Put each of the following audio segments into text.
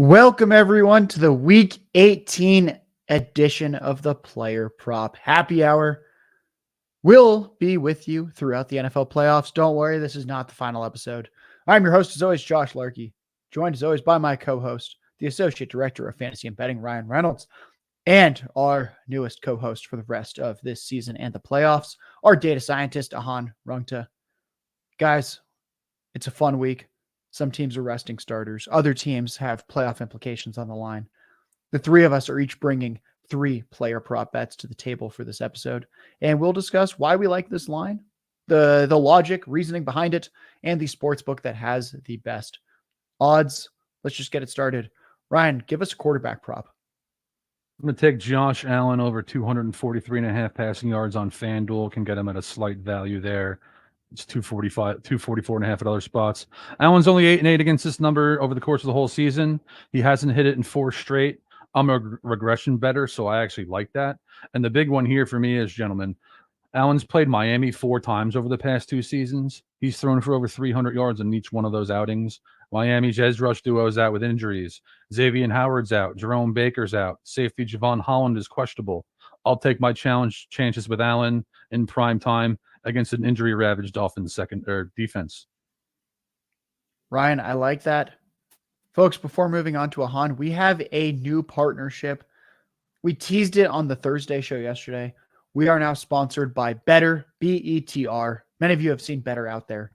Welcome, everyone, to the Week 18 edition of the Player Prop Happy Hour. We'll be with you throughout the NFL playoffs. Don't worry, this is not the final episode. I'm your host, as always, Josh Larky, joined as always by my co-host, the Associate Director of Fantasy and Betting, Ryan Reynolds, and our newest co-host for the rest of this season and the playoffs, our data scientist, Ahaan Rungta. Guys, it's a fun week. Some teams are resting starters. Other teams have playoff implications on the line. The three of us are each bringing 3 player prop bets to the table for this episode, and we'll discuss why we like this line, the logic, reasoning behind it, and the sportsbook that has the best odds. Let's just get it started. Ryan, give us a quarterback prop. I'm going to take Josh Allen over 243.5 passing yards on FanDuel. Can get him at a slight value there. It's 244.5 at other spots. Allen's only 8-8 against this number over the course of the whole season. He hasn't hit it in 4 straight. I'm a regression better, so I actually like that. And the big one here for me is, gentlemen, Allen's played Miami 4 times over the past 2 seasons. He's thrown for over 300 yards in each one of those outings. Miami's edge rush duo is out with injuries. Xavier Howard's out. Jerome Baker's out. Safety Javon Holland is questionable. I'll take my chances with Allen in prime time against an injury-ravaged Dolphins defense. Ryan, I like that. Folks, before moving on to Ahaan, we have a new partnership. We teased it on the Thursday show yesterday. We are now sponsored by Better, B-E-T-R. Many of you have seen Better out there.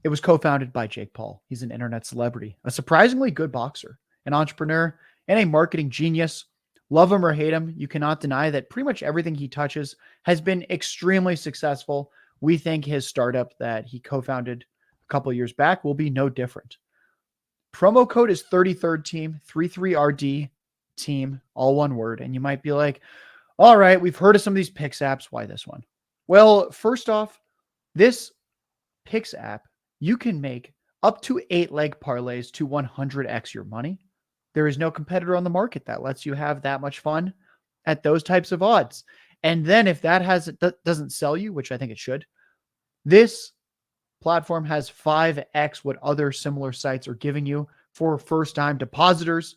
It was co-founded by Jake Paul. He's an internet celebrity, a surprisingly good boxer, an entrepreneur, and a marketing genius. Love him or hate him, you cannot deny that pretty much everything he touches has been extremely successful. We think his startup that he co-founded a couple years back will be no different. Promo code is 33rd team, 33RD team, all one word. And you might be like, all right, we've heard of some of these picks apps. Why this one? Well, first off, this picks app, you can make up to 8-leg parlays to 100x your money. There is no competitor on the market that lets you have that much fun at those types of odds. And then if that doesn't sell you, which I think it should, this platform has 5x what other similar sites are giving you for first-time depositors.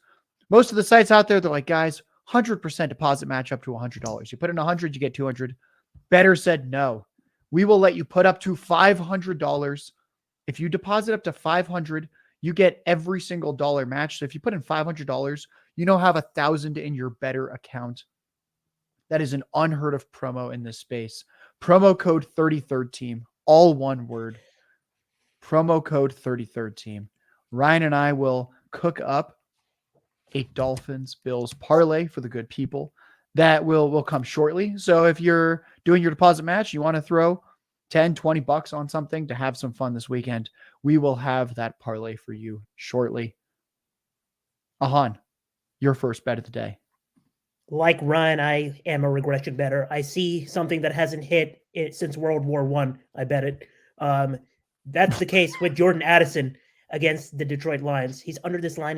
Most of the sites out there, they're like, guys, 100% deposit match up to $100. You put in 100, you get 200. Better said no. We will let you put up to $500. If you deposit up to 500, you get every single dollar match. So if you put in $500, you now have 1,000 in your Better account. That is an unheard of promo in this space. Promo code 33rd team, all one word. Promo code 33rd team. Ryan and I will cook up a Dolphins-Bills parlay for the good people that will come shortly. So if you're doing your deposit match, you want to throw 10, 20 bucks on something to have some fun this weekend, we will have that parlay for you shortly. Ahaan, your first bet of the day. Like Ryan, I am a regression better. I see something that hasn't hit it since World War I bet it. That's the case with Jordan Addison against the Detroit Lions. He's under this line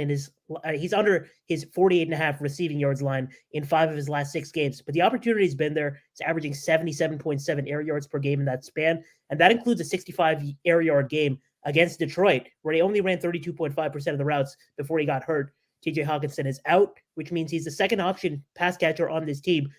he's under his 48.5 receiving yards line in 5 of his last 6 games. But the opportunity's been there. He's averaging 77.7 air yards per game in that span. And that includes a 65 air yard game against Detroit, where he only ran 32.5% of the routes before he got hurt. TJ Hawkinson is out, which means he's the second option pass catcher on this team.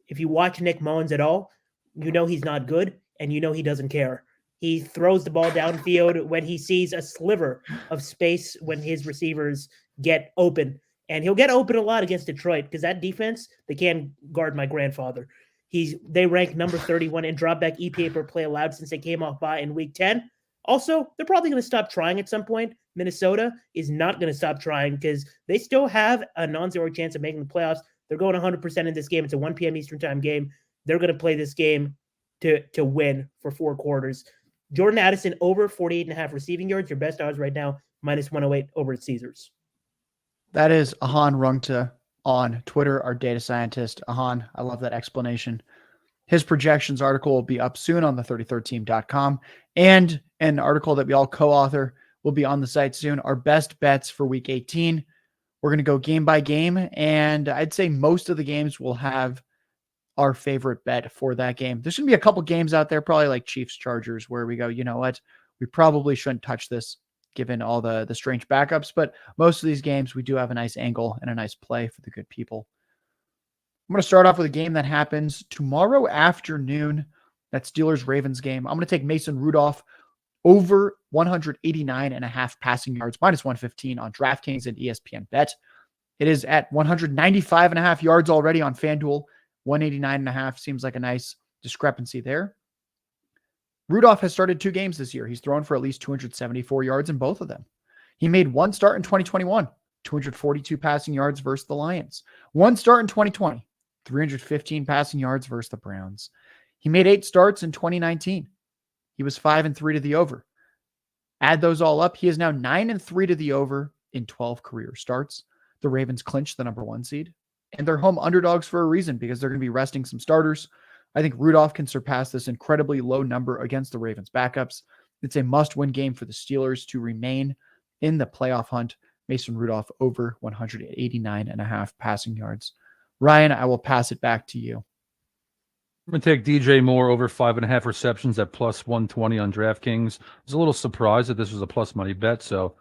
If you watch Nick Mullins at all, you know he's not good, and you know he doesn't care. He throws the ball downfield when he sees a sliver of space when his receivers get open. And he'll get open a lot against Detroit because that defense, they can't guard my grandfather. They rank number 31 in dropback EPA per play allowed since they came off bye in week 10. Also, they're probably going to stop trying at some point. Minnesota is not going to stop trying because they still have a non-zero chance of making the playoffs. They're going 100% in this game. It's a 1 p.m. Eastern time game. They're going to play this game to win for 4 quarters. Jordan Addison over 48.5 receiving yards. Your best odds right now, minus 108 over at Caesars. That is Ahaan Rungta on Twitter, our data scientist. Ahaan, I love that explanation. His projections article will be up soon on the 33rdteam.com, and an article that we all co-author will be on the site soon. Our best bets for week 18. We're going to go game by game, and I'd say most of the games will have our favorite bet for that game. There's going to be a couple games out there, probably like Chiefs Chargers, where we go, you know what? We probably shouldn't touch this. given all the strange backups. But most of these games, we do have a nice angle and a nice play for the good people. I'm going to start off with a game that happens tomorrow afternoon. That Steelers-Ravens game. I'm going to take Mason Rudolph over 189.5 passing yards, minus 115 on DraftKings and ESPN Bet. It is at 195.5 yards already on FanDuel. 189.5 seems like a nice discrepancy there. Rudolph has started 2 games this year. He's thrown for at least 274 yards in both of them. He made 1 start in 2021, 242 passing yards versus the Lions. 1 start in 2020, 315 passing yards versus the Browns. He made 8 starts in 2019. He was 5-3 to the over. Add those all up. He is now 9-3 to the over in 12 career starts. The Ravens clinched the number 1 seed, and they're home underdogs for a reason because they're going to be resting some starters. I think Rudolph can surpass this incredibly low number against the Ravens backups. It's a must-win game for the Steelers to remain in the playoff hunt. Mason Rudolph over 189.5 passing yards. Ryan, I will pass it back to you. I'm going to take DJ Moore over 5.5 receptions at plus 120 on DraftKings. I was a little surprised that this was a plus money bet. So,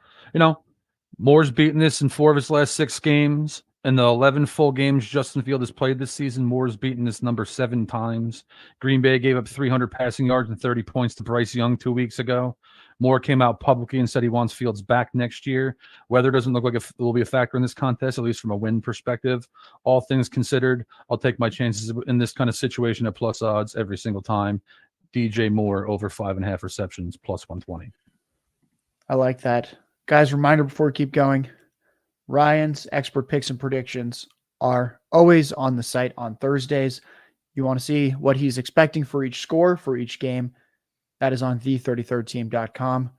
Moore's beaten this in 4 of his last 6 games. In the 11 full games Justin Field has played this season, Moore's beaten this number 7 times. Green Bay gave up 300 passing yards and 30 points to Bryce Young 2 weeks ago. Moore came out publicly and said he wants Fields back next year. Weather doesn't look like it will be a factor in this contest, at least from a win perspective. All things considered, I'll take my chances in this kind of situation at plus odds every single time. DJ Moore over 5.5 receptions, plus 120. I like that. Guys, reminder before we keep going, Ryan's expert picks and predictions are always on the site on Thursdays. You want to see what he's expecting for each score for each game. That is on the33rdteam.com.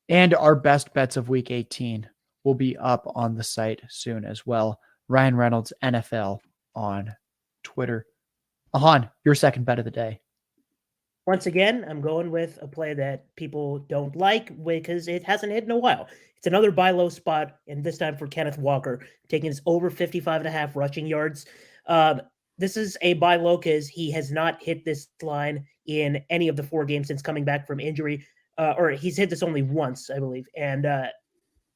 And our best bets of week 18 will be up on the site soon as well. Ryan Reynolds, NFL on Twitter. Ahaan, your second bet of the day. Once again, I'm going with a play that people don't like because it hasn't hit in a while. It's another buy low spot, and this time for Kenneth Walker, taking his over 55.5 rushing yards. This is a buy low because he has not hit this line in any of the 4 games since coming back from injury, or he's hit this only once, I believe. And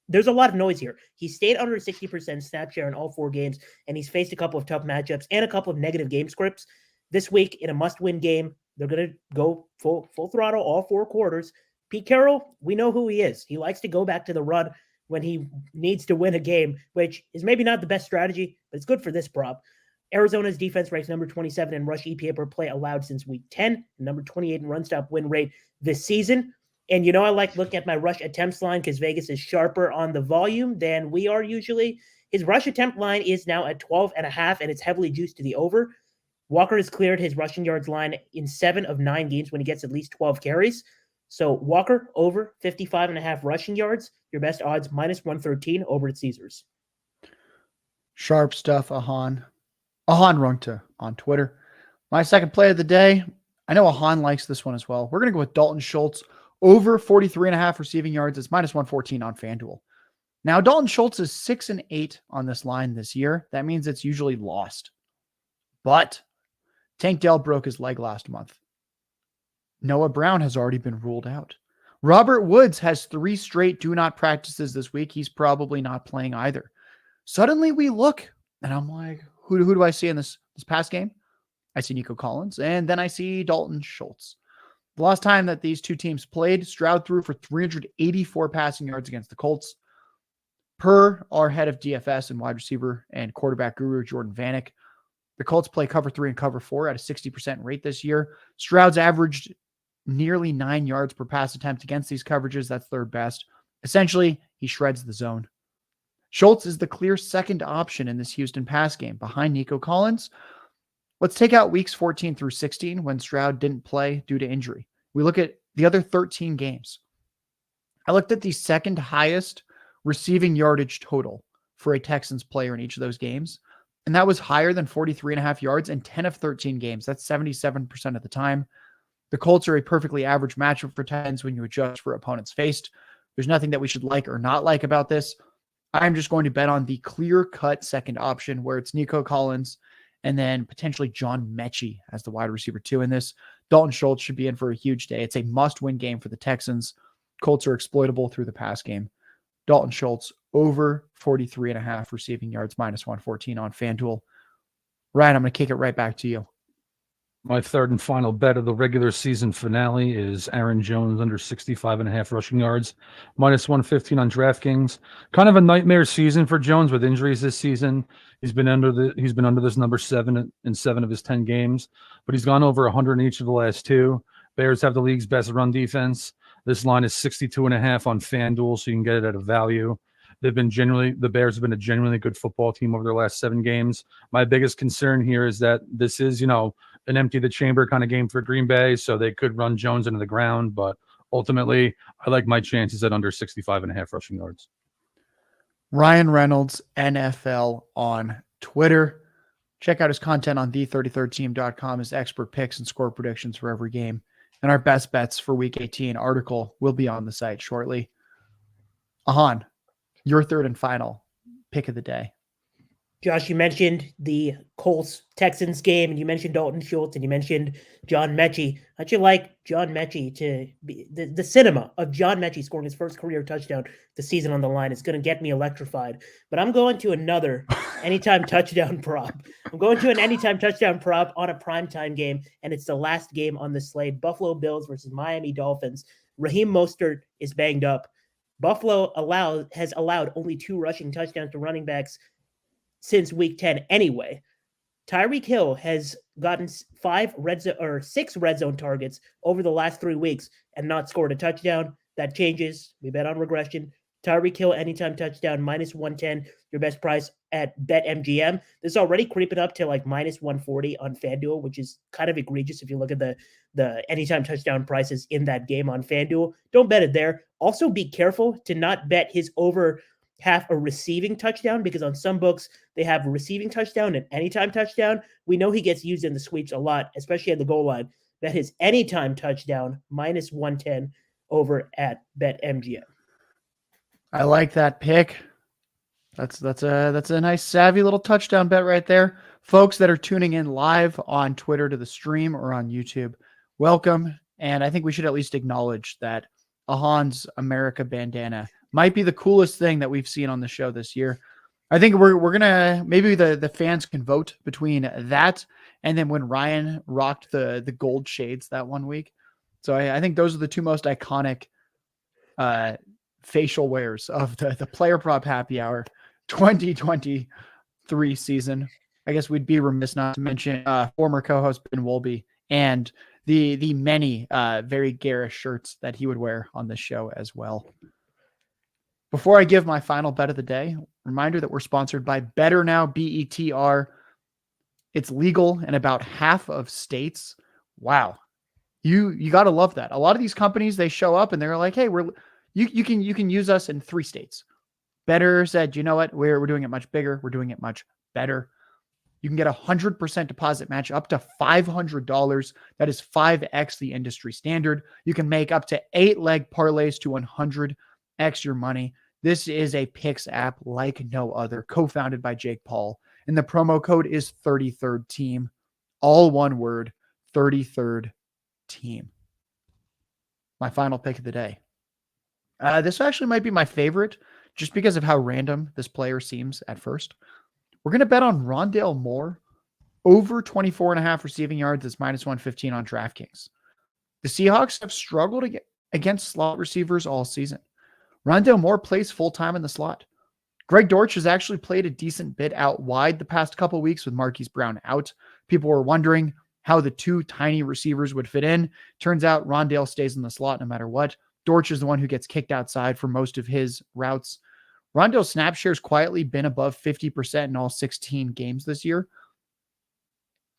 there's a lot of noise here. He stayed under 60% snap share in all 4 games, and he's faced a couple of tough matchups and a couple of negative game scripts. This week, in a must-win game, they're going to go full throttle all 4 quarters. Pete Carroll, we know who he is. He likes to go back to the run when he needs to win a game, which is maybe not the best strategy, but it's good for this prop. Arizona's defense ranks number 27 in rush EPA per play allowed since week 10, and number 28 in run stop win rate this season. And I like looking at my rush attempts line because Vegas is sharper on the volume than we are usually. His rush attempt line is now at 12.5, and it's heavily juiced to the over. Walker has cleared his rushing yards line in 7 of 9 games when he gets at least 12 carries. So Walker over 55.5 rushing yards. Your best odds minus 113 over at Caesars. Sharp stuff, Ahaan. Ahaan Rungta on Twitter. My second play of the day. I know Ahaan likes this one as well. We're going to go with Dalton Schultz over 43.5 receiving yards. It's minus 114 on FanDuel. Now, Dalton Schultz is 6-8 on this line this year. That means it's usually lost. But Tank Dell broke his leg last month. Noah Brown has already been ruled out. Robert Woods has 3 straight do not practices this week. He's probably not playing either. Suddenly we look, and I'm like, who do I see in this past game? I see Nico Collins, and then I see Dalton Schultz. The last time that these 2 teams played, Stroud threw for 384 passing yards against the Colts. Per our head of DFS and wide receiver and quarterback guru, Jordan Vanek, the Colts play cover 3 and cover 4 at a 60% rate this year. Stroud's averaged nearly 9 yards per pass attempt against these coverages. That's 3rd best. Essentially, he shreds the zone. Schultz is the clear second option in this Houston pass game behind Nico Collins. Let's take out weeks 14 through 16 when Stroud didn't play due to injury. We look at the other 13 games. I looked at the second highest receiving yardage total for a Texans player in each of those games, and that was higher than 43.5 yards in 10 of 13 games. That's 77% of the time. The Colts are a perfectly average matchup for Texans when you adjust for opponents faced. There's nothing that we should like or not like about this. I'm just going to bet on the clear-cut second option where it's Nico Collins and then potentially John Mechie as the wide receiver 2 in this. Dalton Schultz should be in for a huge day. It's a must-win game for the Texans. Colts are exploitable through the pass game. Dalton Schultz over 43.5 receiving yards, -114 on FanDuel. Ryan, I'm going to kick it right back to you. My third and final bet of the regular season finale is Aaron Jones under 65.5 rushing yards, -115 on DraftKings. Kind of a nightmare season for Jones with injuries this season. He's been under this number 7 in 7 of his 10 games, but he's gone over 100 in each of the last 2. Bears have the league's best run defense. This line is 62.5 on FanDuel, so you can get it at a value. The Bears have been a genuinely good football team over their last 7 games. My biggest concern here is that this is, an empty the chamber kind of game for Green Bay, so they could run Jones into the ground, but ultimately I like my chances at under 65.5 rushing yards. Ryan Reynolds, NFL on Twitter. Check out his content on the33rdteam.com, his expert picks and score predictions for every game. And our best bets for week 18 article will be on the site shortly. Ahaan, your third and final pick of the day. Josh, you mentioned the Colts-Texans game, and you mentioned Dalton Schultz, and you mentioned John Mechie. How'd you like John Mechie to be the cinema of John Mechie scoring his first career touchdown, the season on the line? It's going to get me electrified. But I'm going to another anytime touchdown prop. I'm going to an anytime touchdown prop on a primetime game, and it's the last game on the slate. Buffalo Bills versus Miami Dolphins. Raheem Mostert is banged up. Buffalo has allowed only 2 rushing touchdowns to running backs since week 10 anyway. Tyreek Hill has gotten 6 red zone targets over the last 3 weeks and not scored a touchdown. That changes. We bet on regression. Tyreek Hill anytime touchdown, -110, your best price at BetMGM. This is already creeping up to like -140 on FanDuel, which is kind of egregious if you look at the anytime touchdown prices in that game on FanDuel. Don't bet it there. Also be careful to not bet his over half a receiving touchdown, because on some books they have a receiving touchdown and anytime touchdown. We know he gets used in the sweeps a lot, especially at the goal line. That his anytime touchdown -110 over at BetMGM. I like that pick. That's a nice savvy little touchdown bet right there. Folks that are tuning in live on Twitter to the stream or on YouTube, welcome. And I think we should at least acknowledge that Ahaan's America bandana might be the coolest thing that we've seen on the show this year. I think we're gonna, maybe the fans can vote between that and then when Ryan rocked the gold shades that one week. So I think those are the 2 most iconic facial wears of the Player Prop Happy Hour 2023 season. I guess we'd be remiss not to mention former co-host Ben Wolby and the many very garish shirts that he would wear on this show as well. Before I give my final bet of the day, reminder that we're sponsored by Better Now, BETR. It's legal in about half of states. Wow. You got to love that. A lot of these companies, they show up and they're like, hey, you can use us in 3 states. Better said, you know what? We're doing it much bigger. We're doing it much better. You can get 100% deposit match up to $500. That is 5x the industry standard. You can make up to 8-leg parlays to 100x your money. This is a picks app like no other, co-founded by Jake Paul. And the promo code is 33rd team. All one word, 33rd team. My final pick of the day. This actually might be my favorite just because of how random this player seems at first. We're going to bet on Rondale Moore over 24.5 receiving yards. It's -115 on DraftKings. The Seahawks have struggled against slot receivers all season. Rondale Moore plays full-time in the slot. Greg Dortch has actually played a decent bit out wide the past couple of weeks with Marquise Brown out. People were wondering how the 2 tiny receivers would fit in. Turns out Rondale stays in the slot no matter what. Dortch is the one who gets kicked outside for most of his routes. Rondale's snap share has quietly been above 50% in all 16 games this year.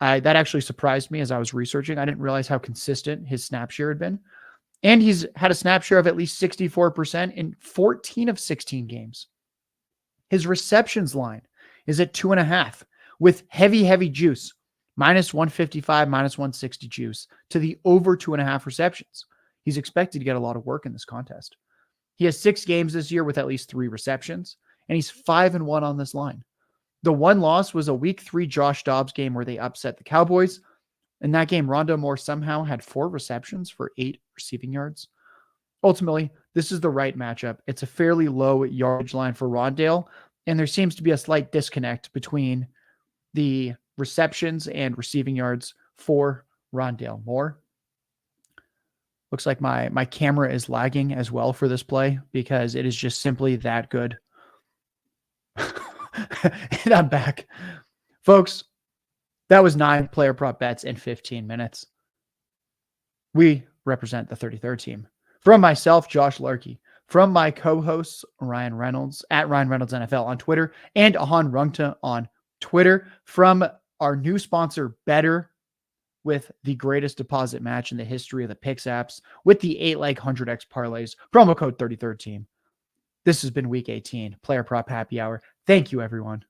That actually surprised me as I was researching. I didn't realize how consistent his snap share had been. And he's had a snap share of at least 64% in 14 of 16 games. His receptions line is at 2.5 with heavy juice, -155, -160 juice to the over 2.5 receptions. He's expected to get a lot of work in this contest. He has 6 games this year with at least 3 receptions, and he's 5-1 on this line. The one loss was a week 3 Josh Dobbs game where they upset the Cowboys. In that game, Rondale Moore somehow had 4 receptions for 8 receiving yards. Ultimately, This is the right matchup. It's a fairly low yardage line for Rondale, and there seems to be a slight disconnect between the receptions and receiving yards for Rondale Moore. Looks like my camera is lagging as well for this play because it is just simply that good. And I'm back. Folks, that was 9 player prop bets in 15 minutes. We represent the 33rd team. From myself, Josh Larky, from my co-hosts, Ryan Reynolds, at Ryan Reynolds NFL on Twitter, and Ahaan Rungta on Twitter, from our new sponsor, Better, with the greatest deposit match in the history of the Picks apps, with the 8-leg 100x parlays, promo code 33rd team. This has been week 18, Player Prop Happy Hour. Thank you, everyone.